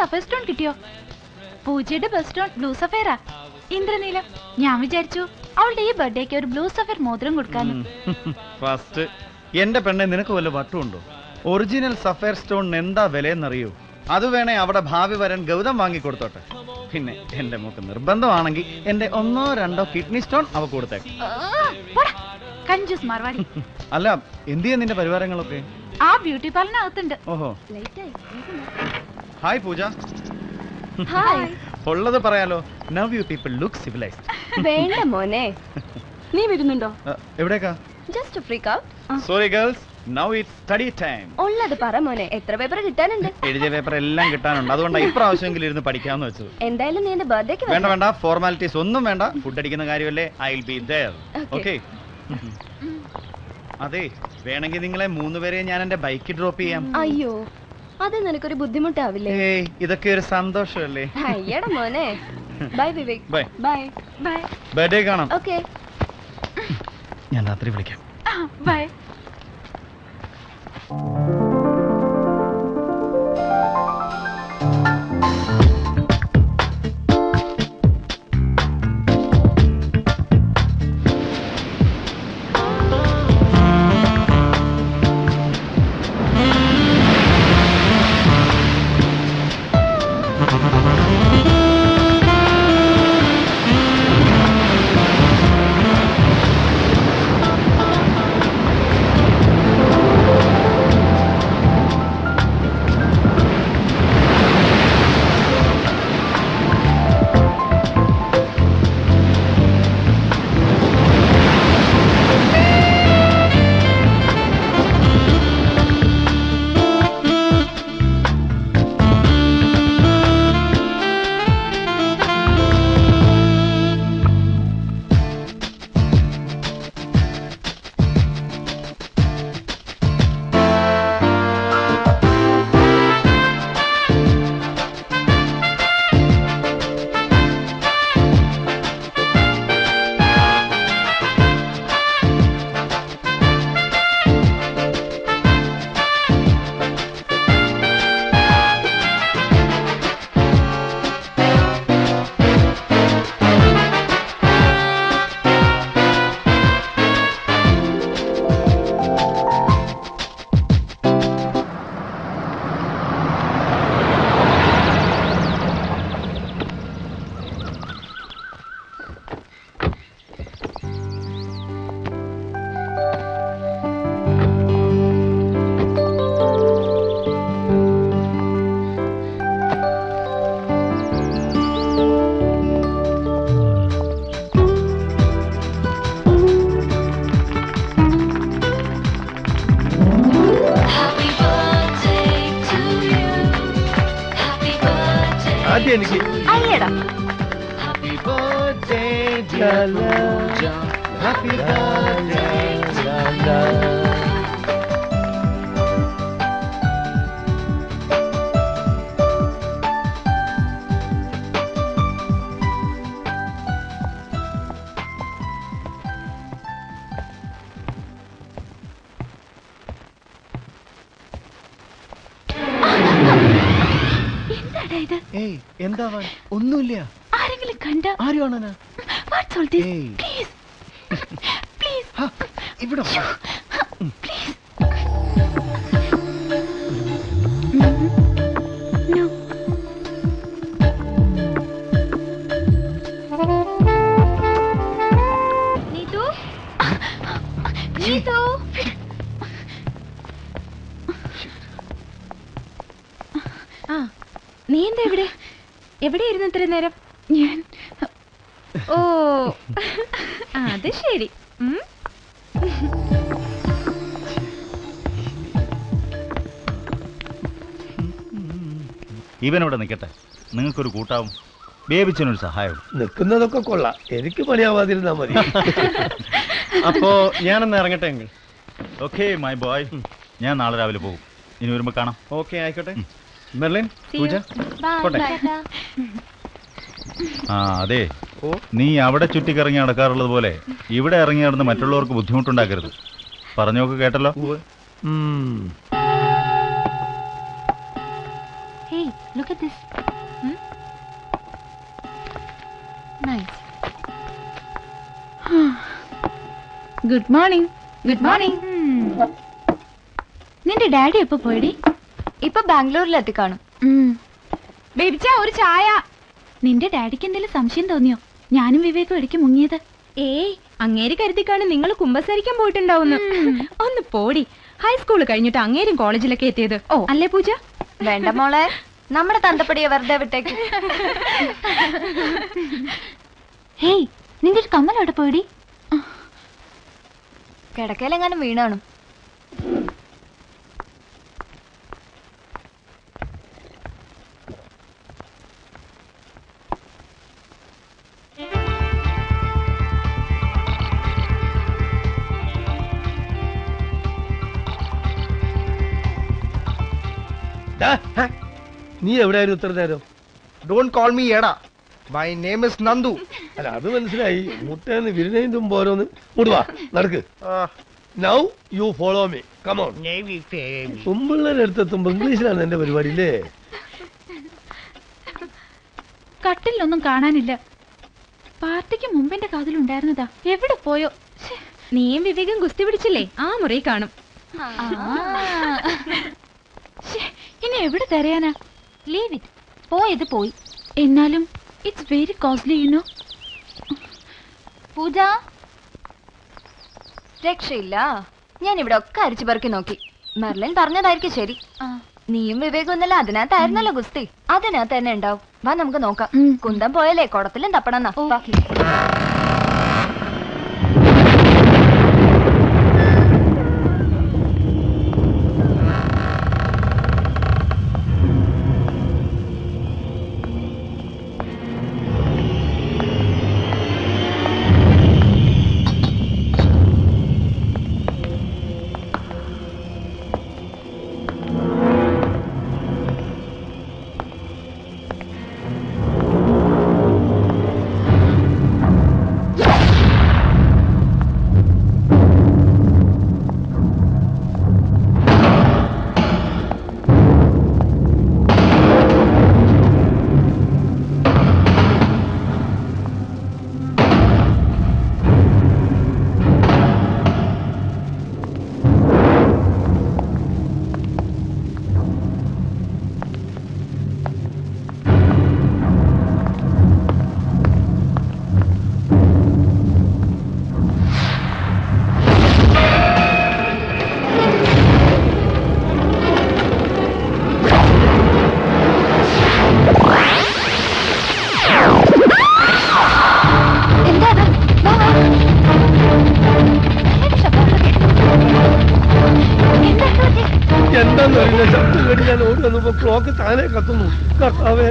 Sapphire stone കിട്ടിയോ? പൂജയുടെ best stone blue സഫയറാ, ഇന്ദ്രനീലം. ഞാൻ വിചാരിച്ചു അവളുടെ ഈ ബർത്ത്ഡേക്ക് ഒരു ബ്ലൂ സഫയർ മോതിരം കൊടുക്കാന്ന്. ഫസ്റ്റ് എന്റെ പെണ്ണെ, നിനക്ക് വല്ല വട്ടുണ്ടോ? ഒറിജിനൽ സഫയർ സ്റ്റോണിന് എന്താ വിലയെന്നറിയൂ? അത് വേണേ അവിടെ ഭാവി വരൻ ഗൗതം വാങ്ങിക്കൊടുത്തോട്ടെ. പിന്നെ എന്റെ മോക്ക് നിർബന്ധമാണെങ്കിൽ എന്റെ 1 or 2 കിഡ്നി സ്റ്റോൺ അവ കൊടുത്തേക്ക്. കഞ്ചൂസ് മാർവാടി. അല്ല, എന്ത് ചെയ്യാ നിന്റെ പരിവാരങ്ങളൊക്കെ? ആ ബ്യൂട്ടി പാർലറിനകത്തുണ്ട്. ഓഹോ. ഹായ് പൂജ. ഹായ്. ഉള്ളത് പറയാലോ, now you people look civilised. വേണ്ട മോനെ, നീ വരുന്നുണ്ടോ? എവിടേക്കാ? Just freak out. Sorry girls, now it's study time. ഉള്ളത് പറ മോനെ, എത്ര പേപ്പർ കിട്ടാനുണ്ട്? എഴുതിയ പേപ്പർ എല്ലാം കിട്ടാനുണ്ട്, അതുകൊണ്ടാണ് ഇപ്രാവശ്യമെങ്കിലും ഇരുന്ന് പഠിക്കാമെന്ന് വെച്ചത്. എന്തായാലും നീ എന്റെ ബർത്ത്ഡേക്ക് വേണ്ട വേണ്ട, ഫോർമാലിറ്റീസ് ഒന്നും വേണ്ട. ഫുഡ് അടിക്കുന്ന കാര്യമല്ലേ, I will be there. Okay. അതെ, വേണമെങ്കിൽ നിങ്ങളെ 3 പേരെ ഞാൻ എന്റെ ബൈക്ക് ഡ്രോപ്പ് ചെയ്യാം. അയ്യോ, അത് നിനക്കൊരു ബുദ്ധിമുട്ടാവില്ലേ? ഏയ്, ഇതൊക്കെ ഒരു സന്തോഷമല്ലേ. അയ്യടാ മോനെ. Bye Vivek. Bye bye bye. Birthday കാണാം. ഓക്കെ. ഞാൻ രാത്രി വിളിക്കാം. ബൈ. എനിക്ക് അയ്യടാ. Happy birthday dear Pooja, happy birthday. ഏയ്, എന്താ ഒന്നുമില്ല. ആരെങ്കിലും കണ്ട? ആരുമാണ്? ഇവിടെ നീ എന്താ എവിടെ? എവിടെയായിരുന്നു ഇത്ര നേരം? ഞാൻ ഓ അത് ശരി. ഇവനോടെ നിൽക്കട്ടെ, നിങ്ങൾക്കൊരു കൂട്ടാവും, ബേബിച്ചനൊരു സഹായവും. നിൽക്കുന്നതൊക്കെ കൊള്ളാം, എനിക്ക് പണിയാവാതിരുന്നാ മതി. അപ്പോ ഞാനൊന്ന് ഇറങ്ങട്ടെ എങ്കിൽ? ഓക്കെ മൈ ബോയ്, ഞാൻ നാളെ രാവിലെ പോകും. ഇനി വരുമ്പോ കാണാം. ഓക്കെ, ആയിക്കോട്ടെ. മെർലിൻ, പൂജ, ആ അതെ, നീ അവിടെ ചുറ്റിക്കറങ്ങി നടക്കാറുള്ളത് പോലെ ഇവിടെ ഇറങ്ങി നടന്ന് മറ്റുള്ളവർക്ക് ബുദ്ധിമുട്ടുണ്ടാക്കരുത്. പറഞ്ഞോക്ക് കേട്ടല്ലോ? Hey, look at this. Nice. Good morning. Good morning. നിന്റെ ഡാഡി എപ്പോ പോയടി? ഇപ്പൊ ബാംഗ്ലൂരിലെത്തി കാണും. ബേബിച്ച ഒരു ചായ. നിന്റെ ഡാഡിക്ക് എന്തെങ്കിലും സംശയം തോന്നിയോ ഞാനും വിവേകും ഇടയ്ക്ക് മുങ്ങിയത്? ഏയ് അങ്ങേര് കരുതിക്കാണ് നിങ്ങൾ കുമ്പസരിക്കാൻ പോയിട്ടുണ്ടാവുന്നു. ഒന്ന് പോടി. ഹൈസ്കൂൾ കഴിഞ്ഞിട്ട് അങ്ങേരും കോളേജിലൊക്കെ എത്തിയത്. ഓ അല്ലേ പൂജ? വേണ്ട മോളെ, നമ്മുടെ തന്തപ്പടിയെ വെറുതെ വിട്ടേക്ക്. ഹേയ്, നിന്റെ ഒരു കമ്മൽ എവിടെ പോയടി? കിടക്കയിലെങ്ങാനും വീണാണു. നീ എവിടെയായിരുന്നു ഇത്ര നേരം? ഡോണ്ട് കോൾ മീ എടാ. My name is Nandu. അല്ല അത് മനസ്സിലായി. മുട്ടേന്ന് വിരുന്നയും തുമ്പ് ഓരോന്ന് മുടുവാ നടക്ക്. Now you follow me. Come on. തുമ്പിള്ളേരെ അടുത്തെത്തുമ്പോ ഇംഗ്ലീഷിലാണ് എന്റെ പരിപാടി അല്ലേ? കട്ടിലൊന്നും കാണാനില്ല. പാർട്ടിക്ക് മുമ്പെന്റെ കാതിലുണ്ടായിരുന്നതാ. എവിടെ പോയോ? നീയും വിവേകം ഗുസ്തി പിടിച്ചില്ലേ? ആ മുറി കാണും. ഇനി എവിടെ തരയാനാ? Leave it. പോയത് പോയി. എന്നാലും it's very costly you know. Pooja, രക്ഷയില്ല. ഞാൻ ഇവിടെ ഒക്കെ അരിച്ചു പെറുക്കി നോക്കി. മെർലിൻ പറഞ്ഞതായിരിക്കും ശരി. നീയും വിവേകം ഒന്നല്ല അതിനകത്തായിരുന്നല്ലോ ഗുസ്തി. അതിനകത്ത് തന്നെ ഉണ്ടാവും. വാ നമുക്ക് നോക്കാം. കുന്തം പോയാലേ കുടത്തിലും തപ്പണം. എന്താന്നറിയില്ല, ശബ്ദം കേട്ട് ഞാൻ ഓടി വന്നപ്പോ ക്ലോക്ക് താനെ കത്തുന്നു. കർത്താവേ,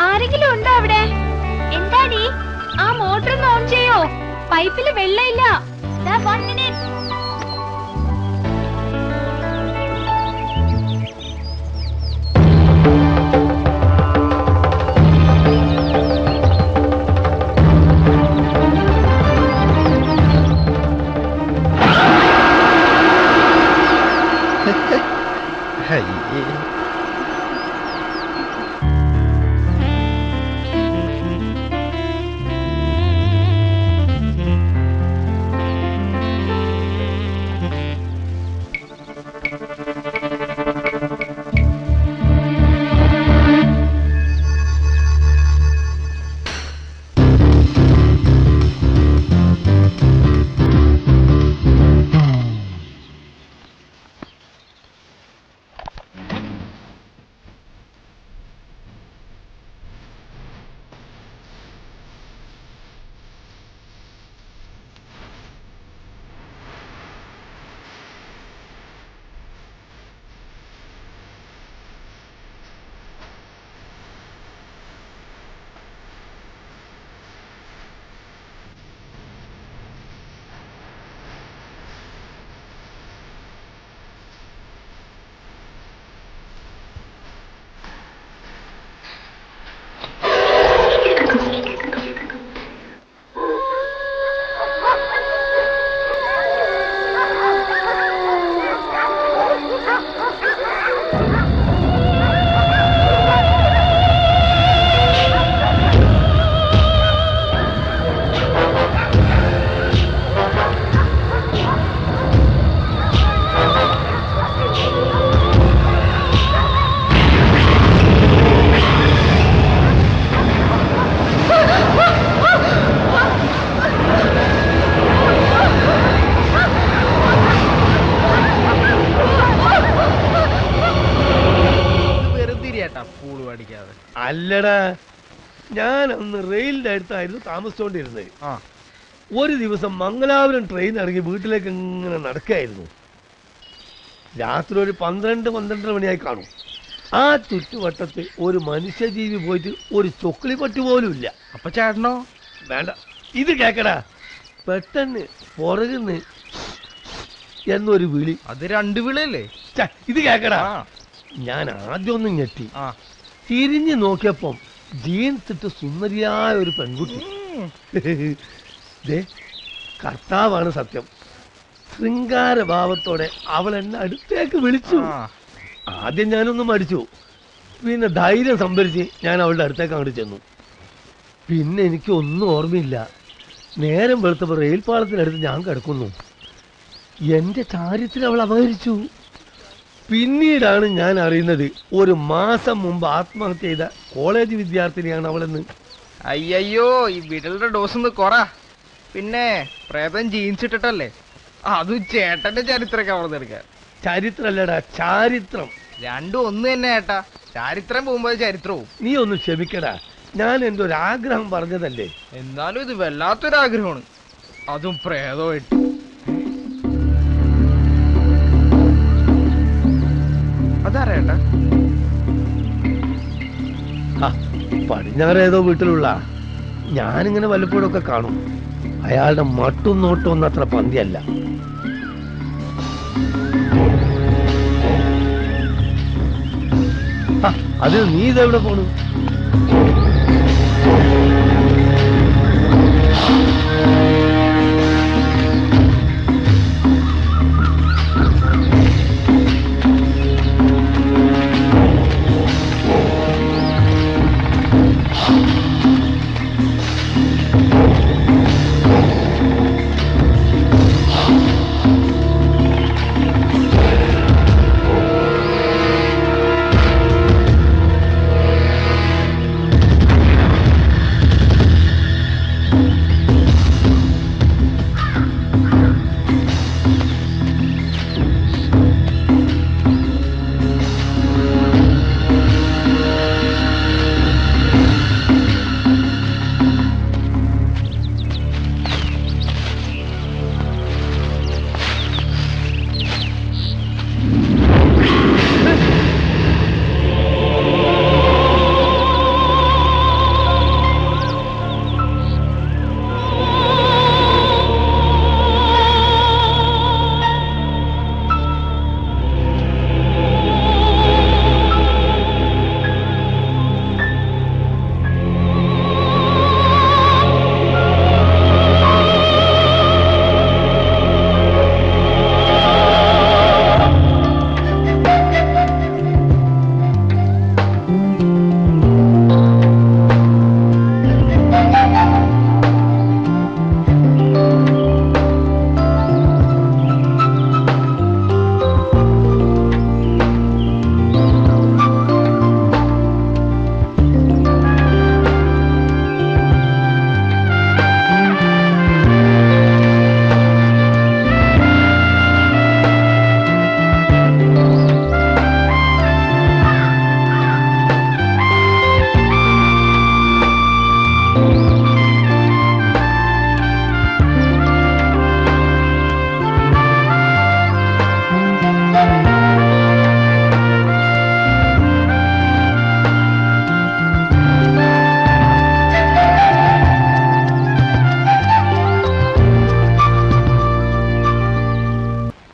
ആരെങ്കിലും ഉണ്ടോ അവിടെ? എന്താടി ആ മോട്ടർ ഒന്ന് ഓൺ ചെയ്യോ? പൈപ്പില് വെള്ളമില്ല. സ്കൂൾ പഠിക്കാതെ. അല്ലടാ, ഞാൻ അന്ന് റെയിലിന്റെ അടുത്തായിരുന്നു താമസിച്ചോണ്ടിരുന്നത്. ഒരു ദിവസം മംഗലാപുരം ട്രെയിൻ ഇറങ്ങി വീട്ടിലേക്ക് ഇങ്ങനെ നടക്കായിരുന്നു. രാത്രി ഒരു 12 മണിയായി കാണും. ആ ചുറ്റുവട്ടത്ത് ഒരു മനുഷ്യജീവി പോയിട്ട് ഒരു ചൊക്കിളി പട്ടി പോലും ഇല്ല. അപ്പൊ ചേട്ടനോ? വേണ്ട, ഇത് കേക്കടാ. പെട്ടെന്ന് പുറകുന്ന് എന്നൊരു വിളി. അത് 2 വിളിയല്ലേ? ഇത് കേക്കടാ. ഞാൻ ആദ്യം ഒന്നും ഞെട്ടി. തിരിഞ്ഞു നോക്കിയപ്പം ജീൻസ് ഇട്ട് സുന്ദരിയായ ഒരു പെൺകുട്ടി. കർത്താവാണ് സത്യം. ശൃംഗാരഭാവത്തോടെ അവൾ എന്നെ അടുത്തേക്ക് വിളിച്ചു. ആദ്യം ഞാനൊന്നും മടിച്ചു. പിന്നെ ധൈര്യം സംഭരിച്ച് ഞാൻ അവളുടെ അടുത്തേക്ക് അങ്ങോട്ട് ചെന്നു. പിന്നെ എനിക്ക് ഒന്നും ഓർമ്മയില്ല. നേരം വെളുത്തപ്പോൾ റെയിൽ പാളത്തിനടുത്ത് ഞാൻ കിടക്കുന്നു. എന്റെ ചാരിത്രം അവൾ അപഹരിച്ചു. പിന്നീടാണ് ഞാൻ അറിയുന്നത് 1 മാസം മുമ്പ് ആത്മഹത്യ ചെയ്ത കോളേജ് വിദ്യാർത്ഥിനിയാണ് അവളെന്ന്. അയ്യോ, ഈ വിരലിന്റെ ഡോസ് ഒന്ന് കൊറ. പിന്നെ പ്രേതം ജീൻസ് ഇട്ടിട്ടല്ലേ? അതും ചേട്ടന്റെ ചരിത്രമൊക്കെ അവിടെ എടുക്കാൻ. ചരിത്രല്ലടാ, ചാരിത്രം. രണ്ടും ഒന്ന് തന്നെ ഏട്ടാ. ചരിത്രം പോകുമ്പോ ചരിത്രവും. നീ ഒന്ന് ക്ഷമിക്കടാ, ഞാൻ എന്റെ ഒരു ആഗ്രഹം പറഞ്ഞതല്ലേ. എന്നാലും ഇത് വല്ലാത്തൊരാഗ്രഹമാണ്, അതും പ്രേതമായിട്ട്. അതാരേട്ടാ? പടിഞ്ഞാറേതോ വീട്ടിലുള്ള. ഞാനിങ്ങനെ വല്ലപ്പോഴും ഒക്കെ കാണും. അയാളുടെ മട്ടും നോട്ടും ഒന്നും അത്ര പന്തിയല്ല. അത് നീ ഇതെവിടെ പോണു?